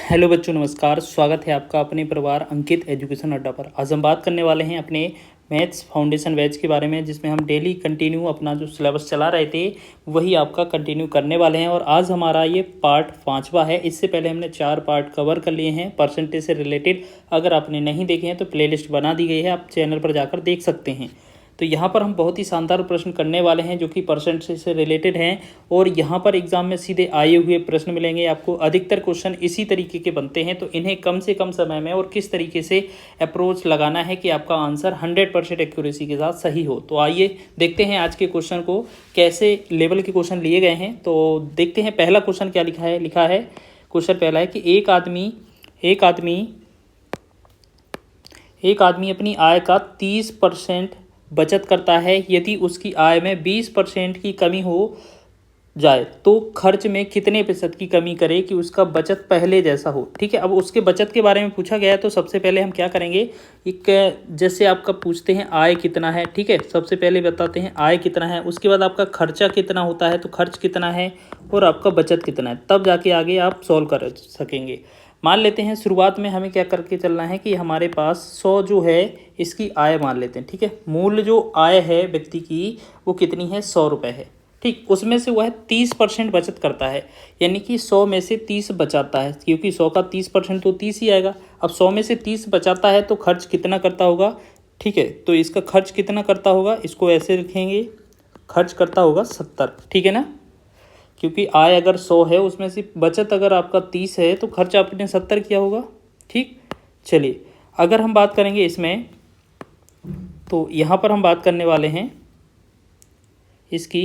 Hello बच्चों, नमस्कार। स्वागत है आपका अपने परिवार अंकित एजुकेशन अड्डा पर। आज हम बात करने वाले हैं अपने मैथ्स फाउंडेशन बैच के बारे में, जिसमें हम डेली कंटिन्यू अपना जो सिलेबस चला रहे थे वही आपका कंटिन्यू करने वाले हैं। और आज हमारा ये पार्ट 5वां है। इससे पहले हमने 4 पार्ट कवर कर लिए हैं परसेंटेज से रिलेटेड। अगर आपने नहीं देखे हैं तो प्लेलिस्ट बना दी गई है, आप चैनल पर जाकर देख सकते हैं। तो यहाँ पर हम बहुत ही शानदार प्रश्न करने वाले हैं जो कि परसेंटेज से रिलेटेड हैं। और यहाँ पर एग्जाम में सीधे आए हुए प्रश्न मिलेंगे आपको। अधिकतर क्वेश्चन इसी तरीके के बनते हैं, तो इन्हें कम से कम समय में और किस तरीके से अप्रोच लगाना है कि आपका आंसर 100% एक्यूरेसी के साथ सही हो। तो आइए देखते हैं आज के क्वेश्चन को, कैसे लेवल के क्वेश्चन लिए गए हैं। तो देखते हैं पहला क्वेश्चन क्या लिखा है। क्वेश्चन पहला है कि एक आदमी अपनी आय का 30% बचत करता है। यदि उसकी आय में 20% की कमी हो जाए तो खर्च में कितने प्रतिशत की कमी करे कि उसका बचत पहले जैसा हो। ठीक है, अब उसके बचत के बारे में पूछा गया है। तो सबसे पहले हम क्या करेंगे, एक जैसे आपका पूछते हैं आय कितना है। ठीक है, सबसे पहले बताते हैं आय कितना है, उसके बाद आपका खर्चा कितना होता है, तो खर्च कितना है, और आपका बचत कितना है, तब जाके आगे आप सॉल्व कर सकेंगे। मान लेते हैं शुरुआत में हमें क्या करके चलना है कि हमारे पास 100 जो है इसकी आय मान लेते हैं। ठीक है, मूल जो आय है व्यक्ति की वो कितनी है, 100 रुपये है। ठीक, उसमें से वह 30% बचत करता है, यानी कि 100 में से 30 बचाता है, क्योंकि 100 का 30% तो 30 ही आएगा। अब 100 में से 30 बचाता है तो खर्च कितना करता होगा। ठीक है, तो इसका खर्च कितना करता होगा, इसको ऐसे रखेंगे, खर्च करता होगा 70। ठीक है ना, क्योंकि आय अगर 100 है उसमें से बचत अगर आपका 30 है तो खर्च आपने 70 किया होगा। ठीक, चलिए अगर हम बात करेंगे इसमें, तो यहाँ पर हम बात करने वाले हैं इसकी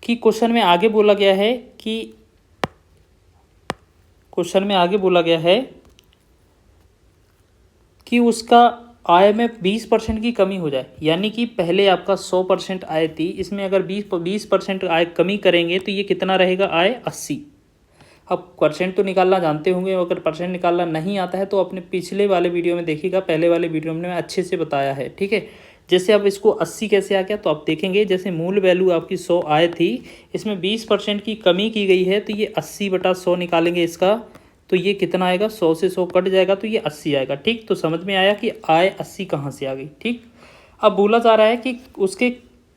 कि क्वेश्चन में आगे बोला गया है कि उसका आय में 20% की कमी हो जाए। यानी कि पहले आपका 100% आय थी, इसमें अगर 20% आय कमी करेंगे तो ये कितना रहेगा, आय 80। अब परसेंट तो निकालना जानते होंगे, अगर परसेंट निकालना नहीं आता है तो अपने पिछले वाले वीडियो में देखिएगा, पहले वाले वीडियो में अच्छे से बताया है। ठीक है, जैसे अब इसको 80 कैसे आ गया, तो आप देखेंगे जैसे मूल वैल्यू आपकी 100 आय थी, इसमें 20% की कमी की गई है, तो ये 80/100 निकालेंगे इसका, तो ये कितना आएगा, 100 से 100 कट जाएगा तो ये 80 आएगा। ठीक, तो समझ में आया कि आय 80 कहाँ से आ गई। ठीक, अब बोला जा रहा है कि उसके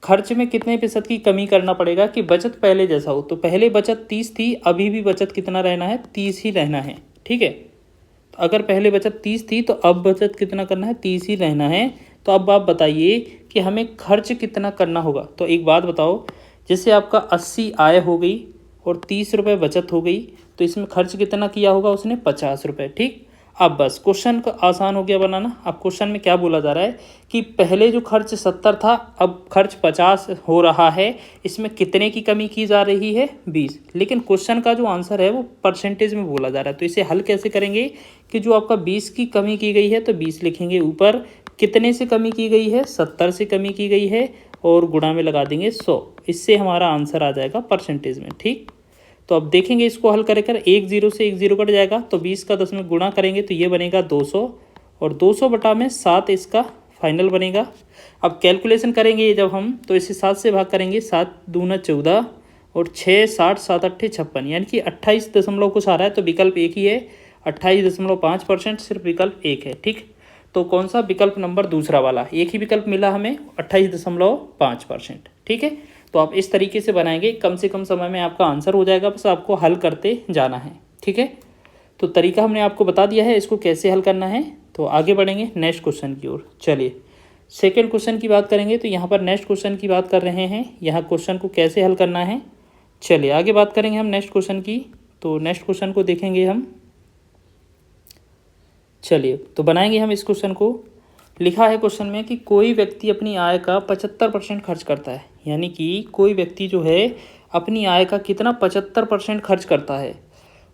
खर्च में कितने प्रतिशत की कमी करना पड़ेगा कि बचत पहले जैसा हो। तो पहले बचत 30 थी, अभी भी बचत कितना रहना है, 30 ही रहना है। ठीक है, तो अगर पहले बचत 30 थी तो अब बचत कितना करना है, 30 ही रहना है। तो अब आप बताइए कि हमें खर्च कितना करना होगा। तो एक बात बताओ, जैसे आपका 80 आय हो गई और 30 रुपये बचत हो गई, तो इसमें खर्च कितना किया होगा उसने, 50 रुपये। ठीक, अब बस क्वेश्चन का आसान हो गया बनाना। अब क्वेश्चन में क्या बोला जा रहा है कि पहले जो खर्च 70 था अब खर्च 50 हो रहा है, इसमें कितने की कमी की जा रही है, 20। लेकिन क्वेश्चन का जो आंसर है वो परसेंटेज में बोला जा रहा है। तो इसे हल कैसे करेंगे कि जो आपका 20 की कमी की गई है तो 20 लिखेंगे ऊपर, कितने से कमी की गई है, 70 से कमी की गई है, और गुणा में लगा देंगे 100। इससे हमारा आंसर आ जाएगा परसेंटेज में। ठीक, तो अब देखेंगे इसको हल कर एक 0 से एक 0 कट जाएगा, तो 20 का 10 में गुणा करेंगे तो ये बनेगा 200, और 200 बटा में 7 इसका फाइनल बनेगा। अब कैलकुलेशन करेंगे जब हम, तो इसे 7 से भाग करेंगे, 7 दूना 14 और 6 60 7 8 56, यानी कि 28 दशमलव कुछ आ रहा है। तो विकल्प एक ही है, 28.5%, सिर्फ विकल्प एक है। ठीक, तो कौन सा, विकल्प नंबर दूसरा वाला, एक ही विकल्प मिला हमें, 28.5%। ठीक है, तो आप इस तरीके से बनाएंगे, कम से कम समय में आपका आंसर हो जाएगा, बस आपको हल करते जाना है। ठीक है, तो तरीका हमने आपको बता दिया है, इसको कैसे हल करना है। तो आगे बढ़ेंगे नेक्स्ट क्वेश्चन की ओर। चलिए सेकंड क्वेश्चन की बात करेंगे। तो यहाँ पर नेक्स्ट क्वेश्चन की बात कर रहे हैं, यहाँ क्वेश्चन को कैसे हल करना है। चलिए आगे बात करेंगे हम नेक्स्ट क्वेश्चन की। तो नेक्स्ट क्वेश्चन को देखेंगे हम। चलिए तो बनाएंगे हम इस क्वेश्चन को। लिखा है क्वेश्चन में कि कोई व्यक्ति अपनी आय का 75% खर्च करता है। यानी कि कोई व्यक्ति जो है अपनी आय का कितना, 75% खर्च करता है,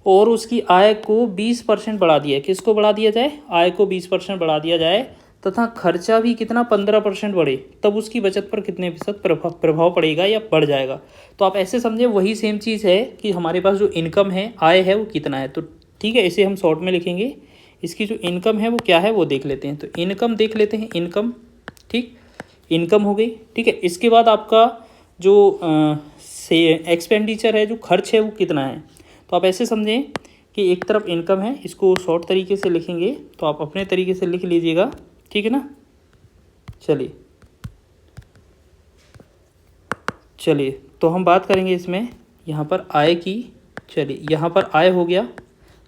और उसकी आय को 20% बढ़ा दिया। किसको बढ़ा दिया जाए, आय को 20% बढ़ा दिया जाए, तथा खर्चा भी कितना, 15% बढ़े, तब उसकी बचत पर कितने प्रतिशत प्रभाव पड़ेगा या बढ़ जाएगा। तो आप ऐसे समझे वही सेम चीज़ है कि हमारे पास जो इनकम है, आय है, वो कितना है। तो ठीक है, इसे हम शॉर्ट में लिखेंगे, इसकी जो इनकम है वो क्या है वो देख लेते हैं। तो इनकम देख लेते हैं, इनकम। ठीक, इनकम हो गई। ठीक है, इसके बाद आपका जो से एक्सपेंडिचर है, जो खर्च है वो कितना है। तो आप ऐसे समझें कि एक तरफ इनकम है, इसको शॉर्ट तरीके से लिखेंगे तो आप अपने तरीके से लिख लीजिएगा, ठीक है ना। चलिए तो हम बात करेंगे इसमें यहाँ पर आय की। चलिए यहाँ पर आय हो गया,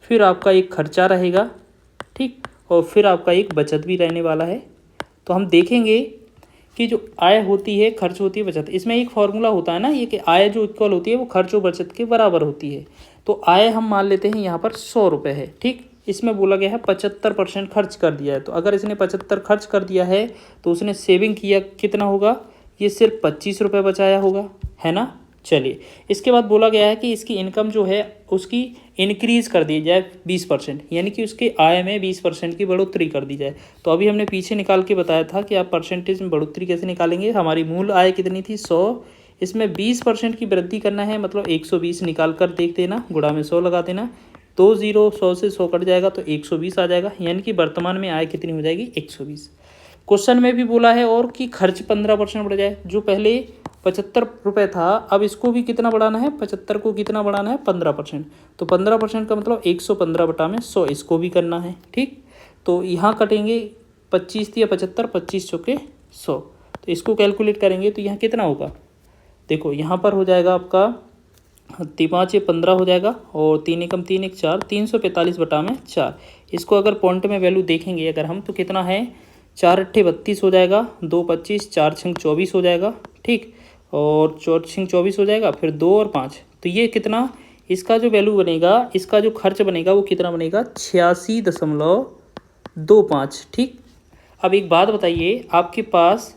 फिर आपका एक खर्चा रहेगा, ठीक, और फिर आपका एक बचत भी रहने वाला है। तो हम देखेंगे कि जो आय होती है, खर्च होती है, बचत, इसमें एक फॉर्मूला होता है ना ये, कि आय जो इक्वल होती है वो खर्च और बचत के बराबर होती है। तो आय हम मान लेते हैं यहाँ पर 100 रुपये है, ठीक। इसमें बोला गया है 75% खर्च कर दिया है। तो अगर इसने 75 खर्च कर दिया है तो उसने सेविंग किया कितना होगा, ये सिर्फ 25 रुपये बचाया होगा, है ना। चलिए इसके बाद बोला गया है कि इसकी इनकम जो है उसकी इंक्रीज कर दी जाए 20%, यानी कि उसके आय में 20% की बढ़ोतरी कर दी जाए। तो अभी हमने पीछे निकाल के बताया था कि आप परसेंटेज में बढ़ोतरी कैसे निकालेंगे। हमारी मूल आय कितनी थी 100, इसमें 20% की वृद्धि करना है, मतलब 120 निकाल कर देख देना, गुणा में 100 लगा देना, 2 0 100 से 100 कट जाएगा तो 120 आ जाएगा, यानी कि वर्तमान में आय कितनी हो जाएगी 120। क्वेश्चन में भी बोला है और कि खर्च 15% बढ़ जाए। जो पहले 75 रुपये था, अब इसको भी कितना बढ़ाना है, 75 को कितना बढ़ाना है 15%। तो 15% का मतलब 115 बटा में 100, इसको भी करना है, ठीक। तो यहाँ कटेंगे 25 या 75, 25 चौके 100, तो इसको कैलकुलेट करेंगे तो यहाँ कितना होगा, देखो यहाँ पर हो जाएगा आपका 5 या 15 हो जाएगा, और 3 एकम 3 एक 4, 345 बटा में 4। इसको अगर पॉइंट में वैल्यू देखेंगे अगर हम, तो कितना है, 4 अट्ठे 32 हो जाएगा, 2 25, 4 छंग 24 हो जाएगा, ठीक, और 4 छंग 24 हो जाएगा, फिर 2 और 5, तो ये कितना, इसका जो वैल्यू बनेगा, इसका जो खर्च बनेगा वो कितना बनेगा 86.25, ठीक। अब एक बात बताइए, आपके पास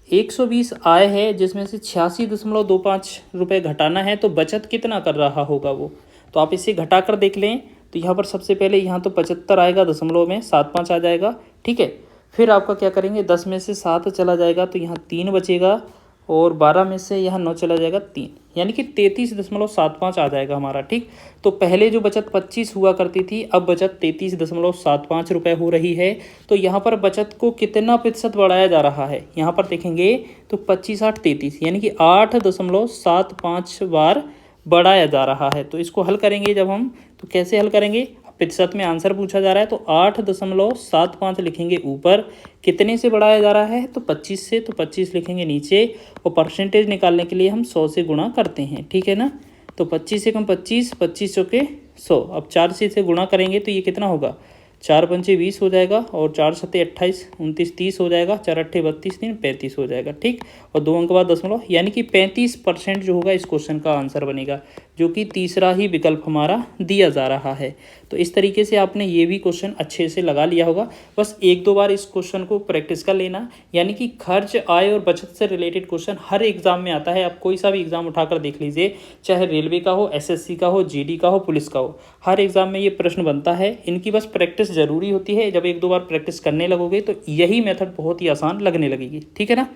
120 आय है जिसमें से 86.25 रुपये घटाना है, तो बचत कितना कर रहा होगा वो, तो आप इसे घटा कर देख लें। तो यहाँ पर सबसे पहले यहाँ तो 75 आएगा, दशमलव में 75 आ जाएगा, ठीक है। फिर आपका क्या करेंगे, 10 में से 7 चला जाएगा तो यहाँ 3 बचेगा, और 12 में से यहाँ 9 चला जाएगा 3, यानी कि 33.75 आ जाएगा हमारा, ठीक। तो पहले जो बचत 25 हुआ करती थी, अब बचत 33.75 रुपये हो रही है। तो यहाँ पर बचत को कितना प्रतिशत बढ़ाया जा रहा है, यहाँ पर देखेंगे तो 25 8 33, यानी कि 8.75 बार बढ़ाया जा रहा है। तो इसको हल करेंगे जब हम, तो कैसे हल करेंगे, प्रतिशत में आंसर पूछा जा रहा है तो 8.75 लिखेंगे ऊपर, कितने से बढ़ाया जा रहा है तो 25 से, तो 25 लिखेंगे नीचे, और परसेंटेज निकालने के लिए हम 100 से गुणा करते हैं, ठीक है ना। तो 25 से कम 25, 25 चौके 100, अब 4 से गुणा करेंगे तो ये कितना होगा, 4 पंचे 20 हो जाएगा, और 4 सत्ते 28, 29 30 हो जाएगा, 4 अट्ठे 32, 3 35 हो जाएगा, ठीक। और 2 अंक बाद दशमलव, यानी कि 35% जो होगा इस क्वेश्चन का आंसर बनेगा, जो कि तीसरा ही विकल्प हमारा दिया जा रहा है। तो इस तरीके से आपने ये भी क्वेश्चन अच्छे से लगा लिया होगा। बस 1-2 बार इस क्वेश्चन को प्रैक्टिस कर लेना, यानी कि खर्च, आय और बचत से रिलेटेड क्वेश्चन हर एग्जाम में आता है। आप कोई सा भी एग्जाम उठाकर देख लीजिए, चाहे रेलवे का हो, एसएससी का हो, जीडी का हो, पुलिस का हो, हर एग्जाम में ये प्रश्न बनता है। इनकी बस प्रैक्टिस ज़रूरी होती है। जब 1-2 बार प्रैक्टिस करने लगोगे तो यही मेथड बहुत ही आसान लगने लगेगी, ठीक है ना।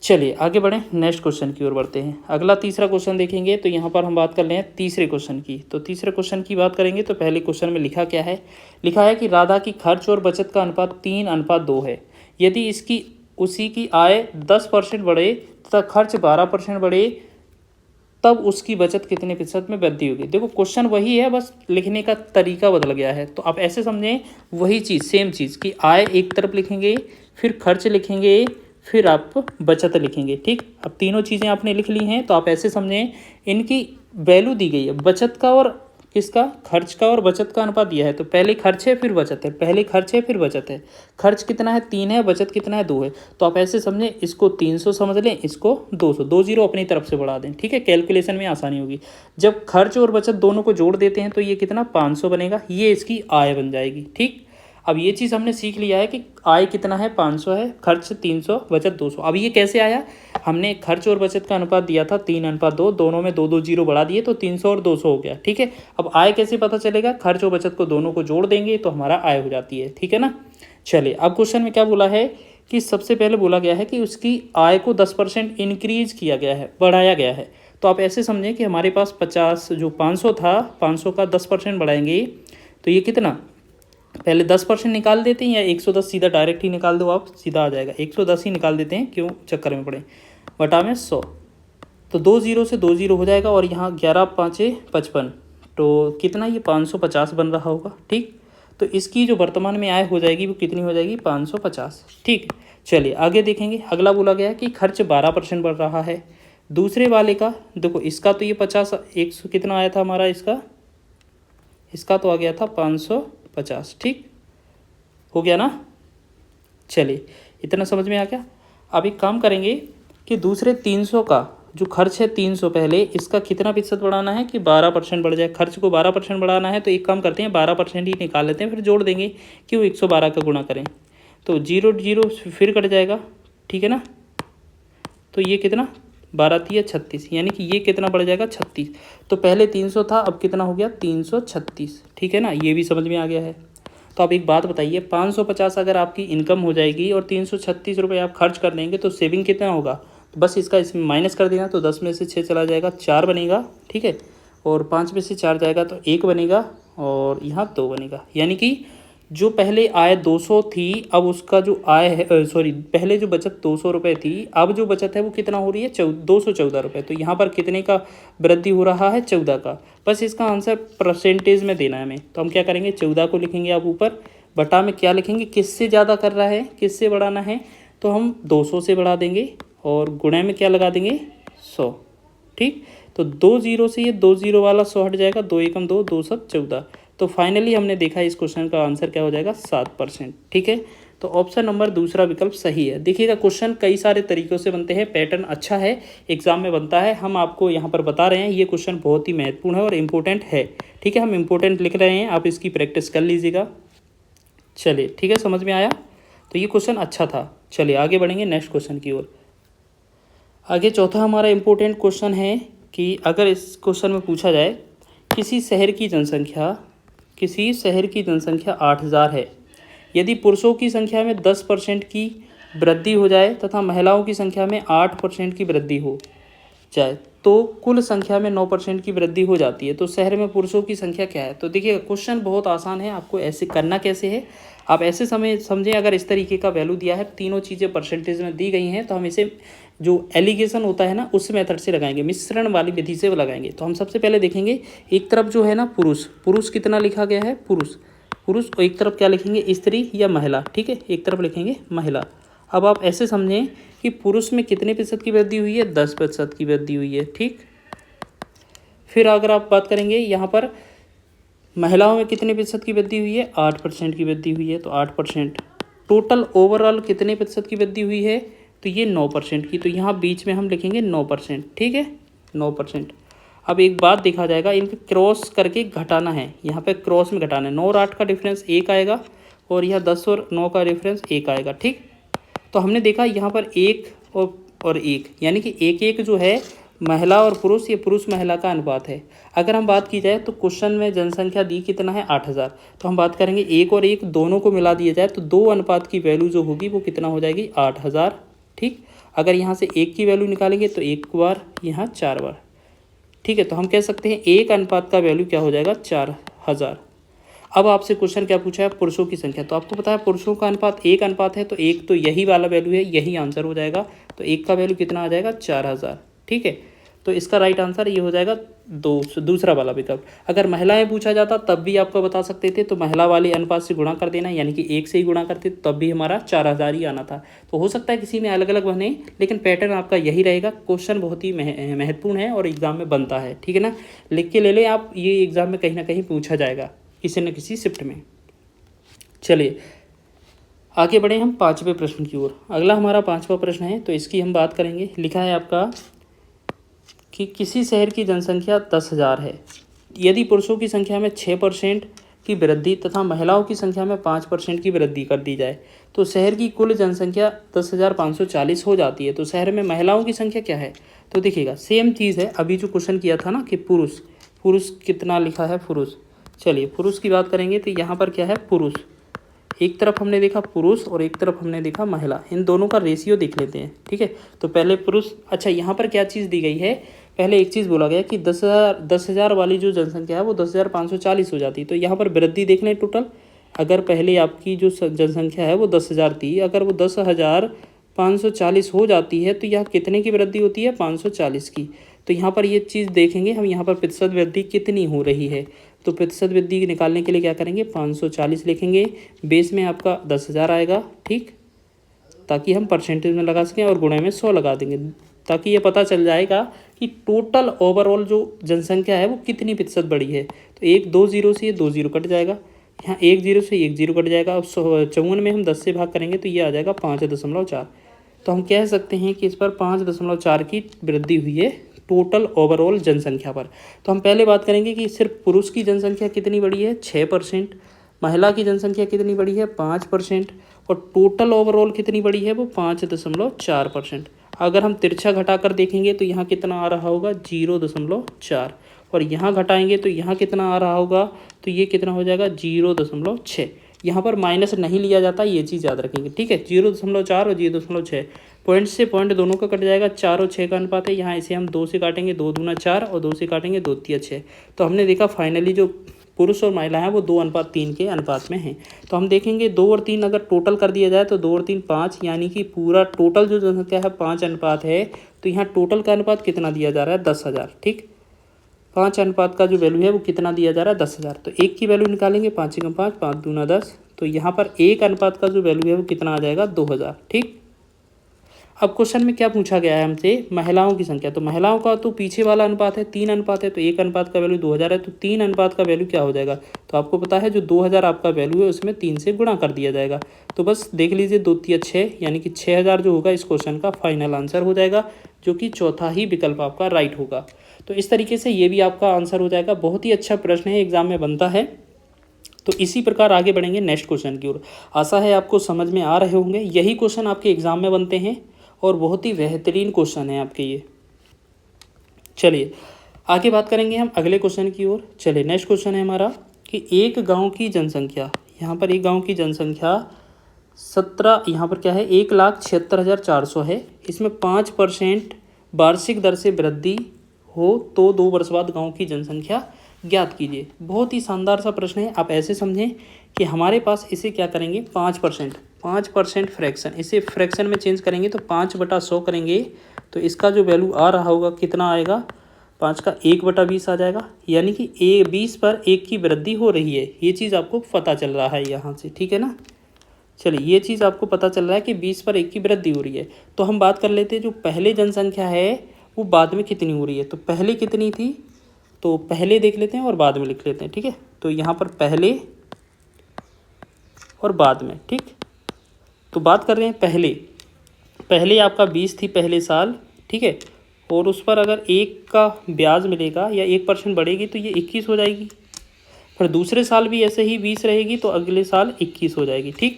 चलिए आगे बढ़ें, नेक्स्ट क्वेश्चन की ओर बढ़ते हैं। अगला तीसरा क्वेश्चन देखेंगे तो यहाँ पर हम बात कर रहे हैं तीसरे क्वेश्चन की। तो तीसरे क्वेश्चन की बात करेंगे तो पहले क्वेश्चन में लिखा क्या है, लिखा है कि राधा की खर्च और बचत का अनुपात 3:2 है। यदि उसी की आय 10% बढ़े तथा खर्च 12% बढ़े, तब उसकी बचत कितने प्रतिशत में वृद्धि होगी। देखो क्वेश्चन वही है, बस लिखने का तरीका बदल गया है। तो आप ऐसे समझें, वही चीज़, सेम चीज़, कि आय एक तरफ लिखेंगे, फिर खर्च लिखेंगे, फिर आप बचत लिखेंगे, ठीक। अब तीनों चीज़ें आपने लिख ली हैं, तो आप ऐसे समझें, इनकी वैल्यू दी गई है, बचत का और किसका, खर्च का और बचत का अनुपात दिया है। तो पहले खर्च है फिर बचत है, पहले खर्च है फिर बचत है। खर्च कितना है 3 है, बचत कितना है 2 है। तो आप ऐसे समझें, इसको 300 समझ लें, इसको 200, 2 0 अपनी तरफ से बढ़ा दें, ठीक है, कैलकुलेशन में आसानी होगी। जब खर्च और बचत दोनों को जोड़ देते हैं तो ये कितना 500 बनेगा, ये इसकी आय बन जाएगी, ठीक। अब ये चीज़ हमने सीख लिया है कि आय कितना है 500 है, खर्च 300, बचत 200। अब ये कैसे आया, हमने खर्च और बचत का अनुपात दिया था 3:2, दोनों में 2 2 0 बढ़ा दिए तो 300 और 200 हो गया, ठीक है। अब आय कैसे पता चलेगा, खर्च और बचत को दोनों को जोड़ देंगे तो हमारा आय हो जाती है, ठीक है ना। चलिए अब क्वेश्चन में क्या बोला है कि सबसे पहले बोला गया है कि उसकी आय को 10% इंक्रीज किया गया है, बढ़ाया गया है। तो आप ऐसे समझें कि हमारे पास 500 था, 500 का 10% बढ़ाएंगे तो ये कितना, पहले 10% निकाल देते हैं, या 110 सीधा डायरेक्ट ही निकाल दो, आप सीधा आ जाएगा, 110 ही निकाल देते हैं, क्यों चक्कर में पड़े, बटा में 100। तो 2 0 से 2 0 हो जाएगा, और यहाँ 11 5 55, तो कितना, ये 550 बन रहा होगा। ठीक, तो इसकी जो वर्तमान में आय हो जाएगी वो कितनी हो जाएगी, 550। ठीक, चलिए आगे देखेंगे। अगला बोला गया है कि खर्च 12% बढ़ रहा है। दूसरे वाले का देखो, इसका तो ये 50, 100 कितना आया था हमारा, इसका तो आ गया था 550। ठीक हो गया ना। चलिए इतना समझ में आ गया। अब एक काम करेंगे कि दूसरे 300 का जो खर्च है 300, पहले इसका कितना प्रतिशत बढ़ाना है कि 12% बढ़ जाए। खर्च को 12% बढ़ाना है तो एक काम करते हैं, 12% ही निकाल लेते हैं, फिर जोड़ देंगे कि वो 112 का गुणा करें तो 0 0 फिर कट जाएगा। ठीक है ना, तो ये कितना, 12 3 36, यानी कि ये कितना बढ़ जाएगा, 36। तो पहले 300 था, अब कितना हो गया, 336। ठीक है ना, ये भी समझ में आ गया है। तो आप एक बात बताइए, 550 अगर आपकी इनकम हो जाएगी और 336 रुपये आप खर्च कर देंगे तो सेविंग कितना होगा। तो बस इसका इसमें माइनस कर देना, तो 10 में से 6 चला जाएगा, 4 बनेगा। ठीक है, और 5 में से 4 जाएगा तो 1 बनेगा, और यहाँ 2 बनेगा। यानी कि जो पहले आय 200 थी, अब उसका जो आय है, सॉरी, पहले जो बचत 200 रुपये थी, अब जो बचत है वो कितना हो रही है, 214 रुपये। तो यहाँ पर कितने का वृद्धि हो रहा है, 14 का। बस इसका आंसर परसेंटेज में देना है हमें, तो हम क्या करेंगे, 14 को लिखेंगे आप ऊपर, बटा में क्या लिखेंगे, किससे ज़्यादा कर रहा है, किससे बढ़ाना है, तो हम 200 से बढ़ा देंगे, और गुणे में क्या लगा देंगे, 100। ठीक, तो 2 0 से ये 2 0 वाला 100 हट जाएगा, 2 एकम 2, 2 7 14। तो फाइनली हमने देखा इस क्वेश्चन का आंसर क्या हो जाएगा, 7%। ठीक है, तो ऑप्शन नंबर दूसरा विकल्प सही है। देखिएगा क्वेश्चन कई सारे तरीक़ों से बनते हैं, पैटर्न अच्छा है, एग्जाम में बनता है, हम आपको यहाँ पर बता रहे हैं। ये क्वेश्चन बहुत ही महत्वपूर्ण है और इम्पोर्टेंट है। ठीक है, हम इम्पोर्टेंट लिख रहे हैं, आप इसकी प्रैक्टिस कर लीजिएगा। चलिए ठीक है, समझ में आया, तो ये क्वेश्चन अच्छा था। चलिए आगे बढ़ेंगे नेक्स्ट क्वेश्चन की ओर। आगे चौथा हमारा इम्पोर्टेंट क्वेश्चन है कि अगर इस क्वेश्चन में पूछा जाए, किसी शहर की जनसंख्या 8000 है, यदि पुरुषों की संख्या में 10% की वृद्धि हो जाए तथा महिलाओं की संख्या में 8% की वृद्धि हो जाए तो कुल संख्या में 9% की वृद्धि हो जाती है, तो शहर में पुरुषों की संख्या क्या है। तो देखिए क्वेश्चन बहुत आसान है, आपको ऐसे करना कैसे है, आप ऐसे समझें, अगर इस तरीके का वैल्यू दिया है, तीनों चीज़ें परसेंटेज में दी गई हैं, तो हम इसे जो एलिगेशन होता है ना, उस मेथड से लगाएंगे, मिश्रण वाली विधि से लगाएंगे। तो हम सबसे पहले देखेंगे, एक तरफ जो है ना पुरुष कितना लिखा गया है, पुरुष, और एक तरफ क्या लिखेंगे, स्त्री या महिला। ठीक है, एक तरफ लिखेंगे महिला। अब आप ऐसे समझें कि पुरुष में कितने प्रतिशत की वृद्धि हुई है, 10% की वृद्धि हुई है। ठीक, फिर अगर आप बात करेंगे यहाँ पर महिलाओं में कितने प्रतिशत की वृद्धि हुई है, 8% की वृद्धि हुई है, तो 8%। टोटल ओवरऑल कितने प्रतिशत की वृद्धि हुई है, तो ये 9% की, तो यहाँ बीच में हम लिखेंगे 9%। ठीक है, 9%। अब एक बात देखा जाएगा, इनको क्रॉस करके घटाना है, यहाँ पे क्रॉस में घटाना है, 9 और 8 का डिफरेंस 1 आएगा, और यह 10 और 9 का डिफरेंस 1 आएगा। ठीक, तो हमने देखा यहाँ पर 1 और 1, यानी कि 1 जो है महिला और पुरुष, ये पुरुष महिला का अनुपात है। अगर हम बात की जाए तो क्वेश्चन में जनसंख्या दी कितना है, 8000, तो हम बात करेंगे 1 और 1 दोनों को मिला दिया जाए तो 2 अनुपात की वैल्यू जो होगी वो कितना हो जाएगी, 8000। ठीक, अगर यहाँ से 1 की वैल्यू निकालेंगे तो 1 बार, यहाँ 4 बार। ठीक है, तो हम कह सकते हैं 1 अनुपात का वैल्यू क्या हो जाएगा, 4000। अब आपसे क्वेश्चन क्या पूछा है, पुरुषों की संख्या, तो आपको पता है पुरुषों का अनुपात 1 अनुपात है, तो 1 तो यही वाला वैल्यू है, यही आंसर हो जाएगा। तो 1 का वैल्यू कितना आ जाएगा, 4000। ठीक है, तो इसका राइट आंसर ये हो जाएगा दूसरा वाला विकल्प। अगर महिलाएं पूछा जाता तब भी आपको बता सकते थे, तो महिला वाले अनुपात से गुणा कर देना, यानी कि 1 से ही गुणा करते तब भी हमारा 4000 ही आना था। तो हो सकता है किसी में अलग अलग बने, लेकिन पैटर्न आपका यही रहेगा। क्वेश्चन बहुत ही महत्वपूर्ण है और एग्जाम में बनता है। ठीक है ना, लिख के ले लें आप, ये एग्जाम में कहीं ना कहीं पूछा जाएगा किसी न किसी शिफ्ट में। चलिए आगे बढ़े हम 5वें प्रश्न की ओर। अगला हमारा 5वां प्रश्न है, तो इसकी हम बात करेंगे। लिखा है आपका कि किसी शहर की जनसंख्या 10,000 है, यदि पुरुषों की संख्या में 6% की वृद्धि तथा महिलाओं की संख्या में 5% की वृद्धि कर दी जाए तो शहर की कुल जनसंख्या 10,540 हो जाती है। तो शहर में महिलाओं की संख्या क्या है। तो देखिएगा सेम चीज़ है, अभी जो क्वेश्चन किया था ना कि पुरुष कितना लिखा है, पुरुष। चलिए पुरुष की बात करेंगे तो यहाँ पर क्या है, पुरुष, एक तरफ हमने देखा पुरुष और एक तरफ हमने देखा महिला, इन दोनों का रेशियो देख लेते हैं। ठीक है, तो पहले पुरुष, अच्छा यहाँ पर क्या चीज़ दी गई है, पहले एक चीज़ बोला गया कि 10,000 वाली जो जनसंख्या है वो 10,540 हो जाती है। तो यहाँ पर वृद्धि देख लें टोटल, अगर पहले आपकी जो जनसंख्या है वो 10,000 थी, अगर वो 10,540 हो जाती है तो यह कितने की वृद्धि होती है, 540 की। तो यहाँ पर ये चीज़ देखेंगे हम, यहाँ पर प्रतिशत वृद्धि कितनी हो रही है। तो प्रतिशत वृद्धि निकालने के लिए क्या करेंगे, 540 लिखेंगे, बेस में आपका 10,000 आएगा, ठीक, ताकि हम परसेंटेज में लगा सकें, और गुणे में 100 लगा देंगे, ताकि ये पता चल जाएगा कि टोटल ओवरऑल जो जनसंख्या है वो कितनी प्रतिशत बढ़ी है। तो एक 2 जीरो से ये 2 जीरो कट जाएगा, यहाँ 1 जीरो से 1 जीरो कट जाएगा। अब 54 में हम 10 से भाग करेंगे तो ये आ जाएगा 5.4। तो हम कह सकते हैं कि इस पर 5.4 की वृद्धि हुई है टोटल ओवरऑल जनसंख्या पर। तो हम पहले बात करेंगे कि सिर्फ पुरुष की जनसंख्या कितनी बढ़ी है, 6%, महिला की जनसंख्या कितनी बढ़ी है, 5%, और टोटल ओवरऑल कितनी बढ़ी है वो 5.4%। अगर हम तिरछा घटाकर देखेंगे तो यहाँ कितना आ रहा होगा, 0.4, और यहाँ घटाएंगे तो यहाँ कितना आ रहा होगा, तो ये कितना हो जाएगा, 0.6। यहाँ पर माइनस नहीं लिया जाता, ये चीज़ याद रखेंगे, ठीक है। 0.4 और 0.6, पॉइंट से पॉइंट दोनों का कट जाएगा, 4 और 6 का अनुपात है। यहाँ इसे हम 2 से काटेंगे, 2 दूना 4, और 2 से काटेंगे 2 तिया 6। तो हमने देखा फाइनली जो पुरुष और महिला हैं वो 2:3 के अनुपात में हैं। तो हम देखेंगे 2 और 3 अगर टोटल कर दिया जाए तो 2 और 3 5, यानी कि पूरा टोटल जो जनसंख्या है 5 अनुपात है। तो यहाँ टोटल का अनुपात कितना दिया जा रहा है, 10,000, ठीक। 5 अनुपात का जो वैल्यू है वो कितना दिया जा रहा है, 10,000। तो 1 की वैल्यू निकालेंगे, 5 × 5, 5 दूना 10। तो यहाँ पर 1 अनुपात का जो वैल्यू है वो कितना आ जाएगा, 2,000, ठीक। अब क्वेश्चन में क्या पूछा गया है हमसे, महिलाओं की संख्या। तो महिलाओं का तो पीछे वाला अनुपात है, 3 अनुपात है, तो 1 अनुपात का वैल्यू 2,000 है, तो 3 अनुपात का वैल्यू क्या हो जाएगा। तो आपको पता है जो 2,000 आपका वैल्यू है उसमें 3 से गुणा कर दिया जाएगा। तो बस देख लीजिए, 2 तिया 6, यानी कि 6,000 जो होगा इस क्वेश्चन का फाइनल आंसर हो जाएगा, जो कि चौथा ही विकल्प आपका राइट होगा। तो इस तरीके से ये भी आपका आंसर हो जाएगा। बहुत ही अच्छा प्रश्न है, एग्जाम में बनता है। तो इसी प्रकार आगे बढ़ेंगे नेक्स्ट क्वेश्चन की ओर। आशा है आपको समझ में आ रहे होंगे। यही क्वेश्चन आपके एग्जाम में बनते हैं और बहुत ही बेहतरीन क्वेश्चन है आपके ये। चलिए आगे बात करेंगे हम अगले क्वेश्चन की ओर। चलिए नेक्स्ट क्वेश्चन है हमारा कि एक गांव की जनसंख्या, यहाँ पर एक गांव की जनसंख्या 17, यहाँ पर क्या है, 1,76,400 है। इसमें 5% वार्षिक दर से वृद्धि हो तो 2 वर्ष बाद गाँव की जनसंख्या ज्ञात कीजिए। बहुत ही शानदार सा प्रश्न है। आप ऐसे समझें कि हमारे पास इसे क्या करेंगे, 5% फ्रैक्शन, इसे फ्रैक्शन में चेंज करेंगे तो 5/100 करेंगे तो इसका जो वैल्यू आ रहा होगा कितना आएगा, 5 का 1/20 आ जाएगा। यानी कि 20 पर 1 की वृद्धि हो रही है, ये चीज़ आपको पता चल रहा है यहाँ से, ठीक है ना। चलिए ये चीज़ आपको पता चल रहा है कि 20 पर 1 की वृद्धि हो रही है। तो हम बात कर लेते हैं जो पहले जनसंख्या है वो बाद में कितनी हो रही है। तो पहले कितनी थी, तो पहले देख लेते हैं और बाद में लिख लेते हैं, ठीक है। तो यहाँ पर पहले और बाद में, ठीक। तो बात कर रहे हैं पहले आपका 20 थी पहले साल, ठीक है, और उस पर अगर 1 का ब्याज मिलेगा या 1% बढ़ेगी तो ये 21 हो जाएगी। फिर दूसरे साल भी ऐसे ही 20 रहेगी तो अगले साल 21 हो जाएगी, ठीक।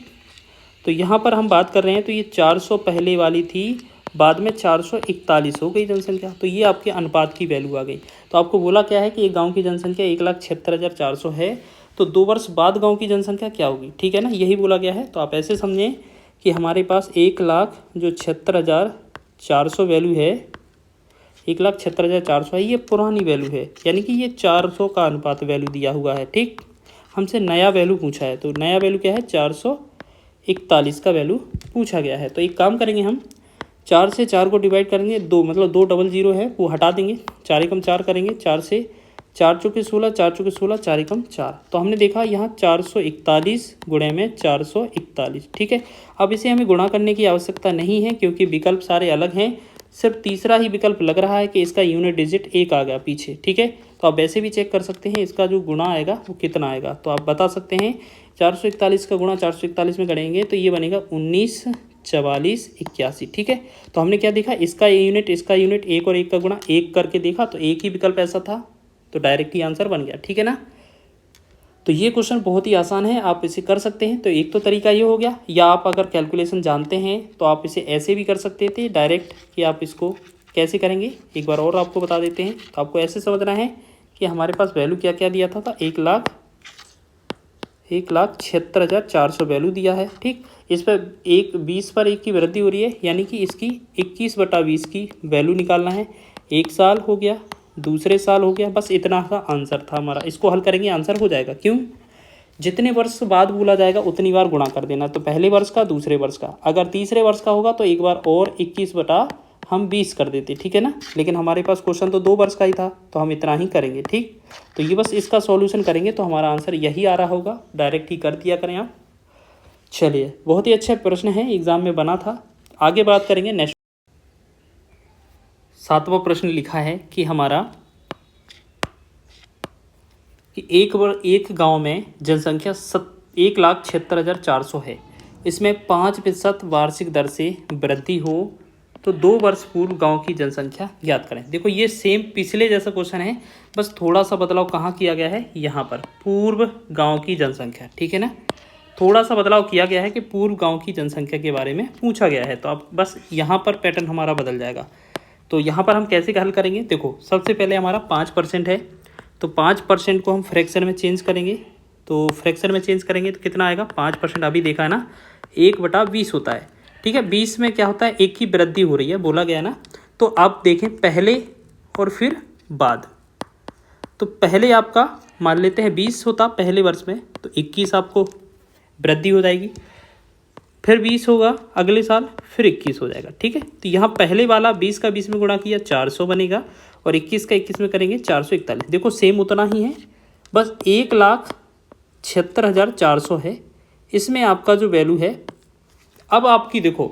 तो यहाँ पर हम बात कर रहे हैं तो ये 400 पहले वाली थी, बाद में 441 हो गई जनसंख्या। तो ये आपके अनुपात की वैल्यू आ गई। तो आपको बोला क्या है कि एक गांव की जनसंख्या 1,76,400 है, तो 2 वर्ष बाद गांव की जनसंख्या क्या होगी, ठीक है ना, यही बोला गया है। तो आप ऐसे समझें कि हमारे पास 1,76,400 वैल्यू है, 1,76,400 है, ये पुरानी वैल्यू है, यानी कि ये 400 का अनुपात वैल्यू दिया हुआ है, ठीक। हमसे नया वैल्यू पूछा है, तो नया वैल्यू क्या है, 441 का वैल्यू पूछा गया है। तो एक काम करेंगे हम, 4 से 4 को डिवाइड करेंगे, 2 मतलब 2 डबल 0 है वो हटा देंगे, 4 एकम 4 करेंगे, 4 से 4 चौके 16, 4 चौके 16, 4 एकम 4। तो हमने देखा यहाँ 441 गुणे में 441, ठीक है। अब इसे हमें गुणा करने की आवश्यकता नहीं है क्योंकि विकल्प सारे अलग हैं, सिर्फ तीसरा ही विकल्प लग रहा है कि इसका यूनिट डिजिट 1 आ गया पीछे, ठीक है। तो आप वैसे भी चेक कर सकते हैं इसका जो गुणा आएगा वो कितना आएगा। तो आप बता सकते हैं 441 का गुणा 441 में करेंगे तो ये बनेगा 19, 44, 81, ठीक है। तो हमने क्या देखा, इसका यूनिट 1 और 1 का गुणा 1 करके देखा तो एक ही विकल्प ऐसा था, तो डायरेक्ट ही आंसर बन गया, ठीक है ना। तो ये क्वेश्चन बहुत ही आसान है, आप इसे कर सकते हैं। तो एक तो तरीका ये हो गया, या आप अगर कैलकुलेशन जानते हैं तो आप इसे ऐसे भी कर सकते थे डायरेक्ट, कि आप इसको कैसे करेंगे एक बार और आपको बता देते हैं। तो आपको ऐसे समझना है कि हमारे पास वैल्यू क्या क्या दिया था 1,76,400 वैल्यू दिया है, ठीक। इस पर 20 पर 1 की वृद्धि हो रही है, यानी कि इसकी 21/20 की वैल्यू निकालना है। 1 साल हो गया, दूसरे साल हो गया, बस इतना सा आंसर था हमारा। इसको हल करेंगे आंसर हो जाएगा। क्यों, जितने वर्ष बाद बोला जाएगा उतनी बार गुणा कर देना। तो पहले वर्ष का, दूसरे वर्ष का, अगर तीसरे वर्ष का होगा तो एक बार और 21/20 हम 20 कर देते, ठीक है ना। लेकिन हमारे पास क्वेश्चन तो 2 वर्ष का ही था, तो हम इतना ही करेंगे, ठीक। तो ये बस इसका सॉल्यूशन करेंगे तो हमारा आंसर यही आ रहा होगा, डायरेक्ट ही कर दिया करें आप। चलिए, बहुत ही अच्छा प्रश्न है, एग्जाम में बना था। आगे बात करेंगे नेक्स्ट। 7वां प्रश्न लिखा है कि हमारा कि एक गांव में जनसंख्या 1,76,400 है, इसमें 5% वार्षिक दर से वृद्धि हो तो 2 वर्ष पूर्व गांव की जनसंख्या ज्ञात करें। देखो ये सेम पिछले जैसा क्वेश्चन है, बस थोड़ा सा बदलाव कहाँ किया गया है, यहाँ पर पूर्व गांव की जनसंख्या, ठीक है ना। थोड़ा सा बदलाव किया गया है कि पूर्व गांव की जनसंख्या के बारे में पूछा गया है, तो अब बस यहाँ पर पैटर्न हमारा बदल जाएगा। तो यहाँ पर हम कैसे हल करेंगे, देखो सबसे पहले हमारा 5% है, तो 5% को हम फ्रैक्शन में चेंज करेंगे। तो फ्रैक्शन में चेंज करेंगे तो कितना आएगा, 5% अभी देखा है ना, 1/20 होता है, ठीक है। 20 में क्या होता है, एक की वृद्धि हो रही है, बोला गया ना। तो आप देखें पहले और फिर बाद, तो पहले आपका मान लेते हैं 20 होता पहले वर्ष में, तो 21 आपको वृद्धि हो जाएगी, फिर 20 होगा अगले साल, फिर 21 हो जाएगा, ठीक है। तो यहाँ पहले वाला 20 का 20 में गुणा किया 400 बनेगा, और 21 का 21 में करेंगे 441। देखो सेम उतना ही है, बस 1,76,400 है, इसमें आपका जो वैल्यू है। अब आपकी देखो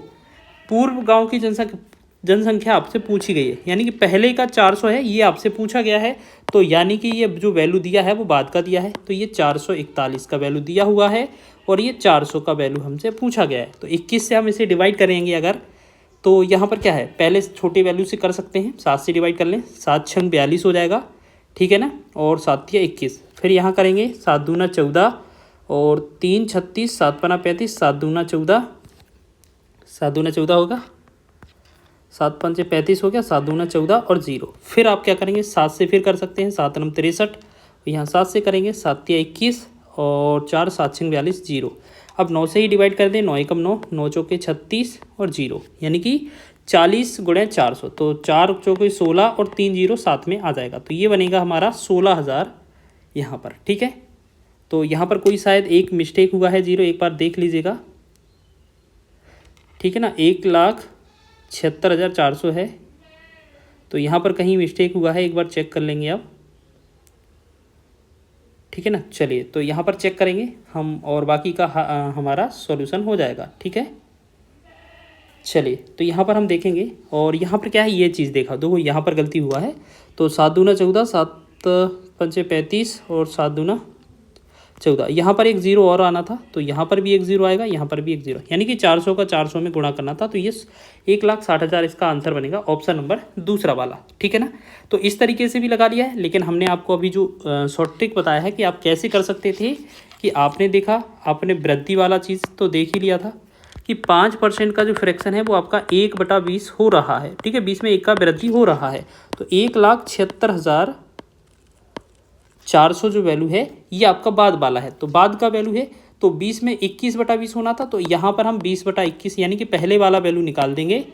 पूर्व गांव की जनसंख्या आपसे पूछी गई है, यानी कि पहले का 400 है, ये आपसे पूछा गया है, तो यानी कि ये जो वैल्यू दिया है वो बाद का दिया है, तो ये 441 का वैल्यू दिया हुआ है, और ये 400 का वैल्यू हमसे पूछा गया है। तो 21 से हम इसे डिवाइड करेंगे अगर, तो यहाँ पर क्या है, पहले छोटे वैल्यू से कर सकते हैं, 7 से डिवाइड कर लें, 7 छंग 42 हो जाएगा, ठीक है ना, और 7 या 21, फिर यहाँ करेंगे 7 दूना 14 और 3 36, 7 पना 35, 7 दूना 14, 7 दूना 14 होगा, 7 पंचे 35 हो गया, 7 दूना 14 और 0। फिर आप क्या करेंगे, 7 से फिर कर सकते हैं, 7 नम 63, यहाँ 7 से करेंगे, 7 या 21 और 4 7 छंग 42 0। अब 9 से ही डिवाइड कर दें, 9 एकम 9, 9 चौके 36 और 0, यानी कि 40 गुणे 400, तो 4 चौके 16 और 3 0 साथ में आ जाएगा, तो ये बनेगा हमारा 16,000 यहाँ पर, ठीक है। तो यहाँ पर कोई शायद एक मिस्टेक हुआ है, 0 एक बार देख लीजिएगा, ठीक है ना। 1,76,400 है, तो यहाँ पर कहीं मिस्टेक हुआ है, एक बार चेक कर लेंगे आप, ठीक है ना। चलिए, तो यहाँ पर चेक करेंगे हम, और बाकी का हमारा सॉल्यूशन हो जाएगा, ठीक है। चलिए, तो यहाँ पर हम देखेंगे, और यहाँ पर क्या है, ये चीज़ देखा, देखो यहाँ पर गलती हुआ है, तो 7 दूना 14, 7 पंचे 35 और 7 दूना 14, यहाँ पर एक 0 और आना था, तो यहाँ पर भी एक 0 आएगा, यहाँ पर भी एक 0, यानी कि 400 का 400 में गुणा करना था, तो ये 1,60,000 इसका आंसर बनेगा, ऑप्शन नंबर दूसरा वाला, ठीक है ना। तो इस तरीके से भी लगा लिया है, लेकिन हमने आपको अभी जो शॉर्ट ट्रिक बताया है कि आप कैसे कर सकते थे, कि आपने देखा, आपने वृद्धि वाला चीज़ तो देख ही लिया था कि 5% का जो फ्रैक्शन है वो आपका 1/20 हो रहा है, ठीक है, 20 में 1 का वृद्धि हो रहा है, तो 1,76,400 जो वैल्यू है ये आपका बाद वाला है, तो बाद का वैल्यू है, तो 20 में 21/20 होना था, तो यहाँ पर हम 20/21 यानी कि पहले वाला वैल्यू निकाल देंगे,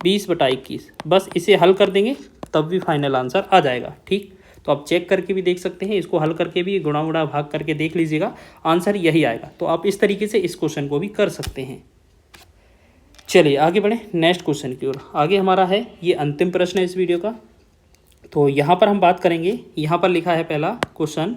20/21, बस इसे हल कर देंगे तब भी फाइनल आंसर आ जाएगा, ठीक। तो आप चेक करके भी देख सकते हैं, इसको हल करके भी गुणा उड़ा भाग करके देख लीजिएगा, आंसर यही आएगा। तो आप इस तरीके से इस क्वेश्चन को भी कर सकते हैं। चलिए आगे बढ़ें नेक्स्ट क्वेश्चन की ओर। आगे हमारा है, ये अंतिम प्रश्न है इस वीडियो का, तो यहाँ पर हम बात करेंगे, यहाँ पर लिखा है पहला क्वेश्चन,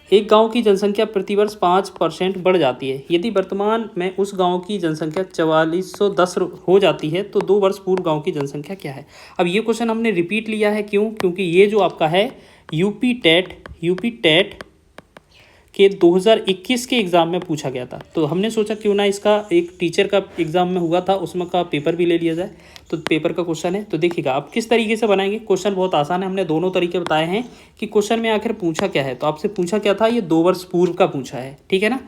एक गांव की जनसंख्या प्रतिवर्ष 5% बढ़ जाती है, यदि वर्तमान में उस गांव की जनसंख्या 4410 हो जाती है तो 2 वर्ष पूर्व गांव की जनसंख्या क्या है। अब ये क्वेश्चन हमने रिपीट लिया है, क्यों, क्योंकि ये जो आपका है यूपी टेट के 2021 के एग्ज़ाम में पूछा गया था, तो हमने सोचा क्यों ना इसका एक टीचर का एग्ज़ाम में हुआ था उसमें का पेपर भी ले लिया जाए, तो पेपर का क्वेश्चन है। तो देखिएगा आप किस तरीके से बनाएंगे, क्वेश्चन बहुत आसान है, हमने दोनों तरीके बताए हैं कि क्वेश्चन में आखिर पूछा क्या है। तो आपसे पूछा क्या था, ये 2 वर्ष पूर्व का पूछा है, ठीक है ना।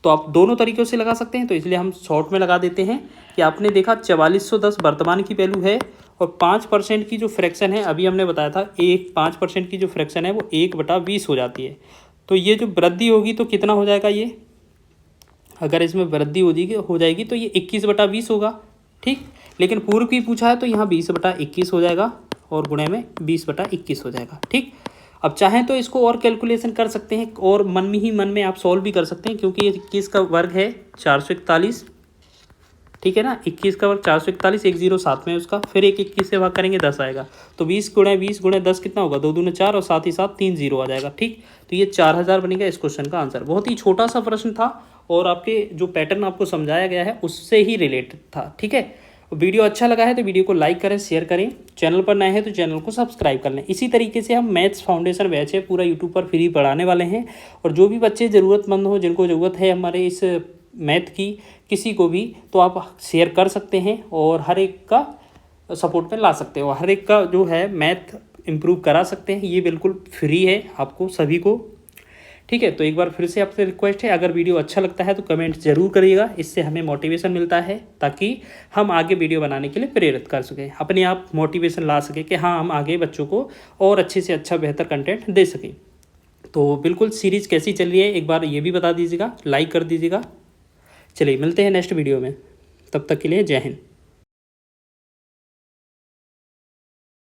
तो आप दोनों तरीक़ों से लगा सकते हैं, तो इसलिए हम शॉर्ट में लगा देते हैं कि आपने देखा 4410 वर्तमान की वैल्यू है, और 5% की जो फ्रैक्शन है अभी हमने बताया था, 5% की जो फ्रैक्शन है वो 1/20 हो जाती है, तो ये जो वृद्धि होगी तो कितना हो जाएगा, ये अगर इसमें वृद्धि हो जाएगी तो ये 21/20 होगा, ठीक। लेकिन पूर्व की पूछा है तो यहाँ 20/21 हो जाएगा, और गुणे में 20/21 हो जाएगा, ठीक। अब चाहें तो इसको और कैलकुलेशन कर सकते हैं, और मन में आप सॉल्व भी कर सकते हैं, क्योंकि ये 21 का वर्ग है 441, ठीक है ना। 21 का वर्ग 441, 1 0 साथ में उसका, फिर एक 21 से भाग करेंगे 10 आएगा, तो 20 गुणे 20 गुणे 10 कितना होगा, 2 दूने 4 और साथ ही साथ 3 0 आ जाएगा। ठीक, तो ये 4000 बनेगा इस क्वेश्चन का आंसर। बहुत ही छोटा सा प्रश्न था और आपके जो पैटर्न आपको समझाया गया है उससे ही रिलेटेड था। ठीक है, वीडियो अच्छा लगा है तो वीडियो को लाइक करें, शेयर करें, चैनल पर नए हैं तो चैनल को सब्सक्राइब कर लें। इसी तरीके से हम मैथ्स फाउंडेशन बैच है पूरा यूट्यूब पर फ्री पढ़ाने वाले हैं, और जो भी बच्चे ज़रूरतमंद हो, जिनको ज़रूरत है हमारे इस मैथ की, किसी को भी, तो आप शेयर कर सकते हैं और हर एक का सपोर्ट में ला सकते हो, हर एक का जो है मैथ इम्प्रूव करा सकते हैं। ये बिल्कुल फ्री है आपको सभी को। ठीक है, तो एक बार फिर से आपसे रिक्वेस्ट है, अगर वीडियो अच्छा लगता है तो कमेंट जरूर करिएगा, इससे हमें मोटिवेशन मिलता है ताकि हम आगे वीडियो बनाने के लिए प्रेरित कर सकें, अपने आप मोटिवेशन ला सकें कि हाँ हम आगे बच्चों को और अच्छे से अच्छा बेहतर कंटेंट दे सकें। तो बिल्कुल सीरीज़ कैसी चल रही है एक बार ये भी बता दीजिएगा, लाइक कर दीजिएगा। चलिए मिलते हैं नेक्स्ट वीडियो में, तब तक के लिए जय हिंद।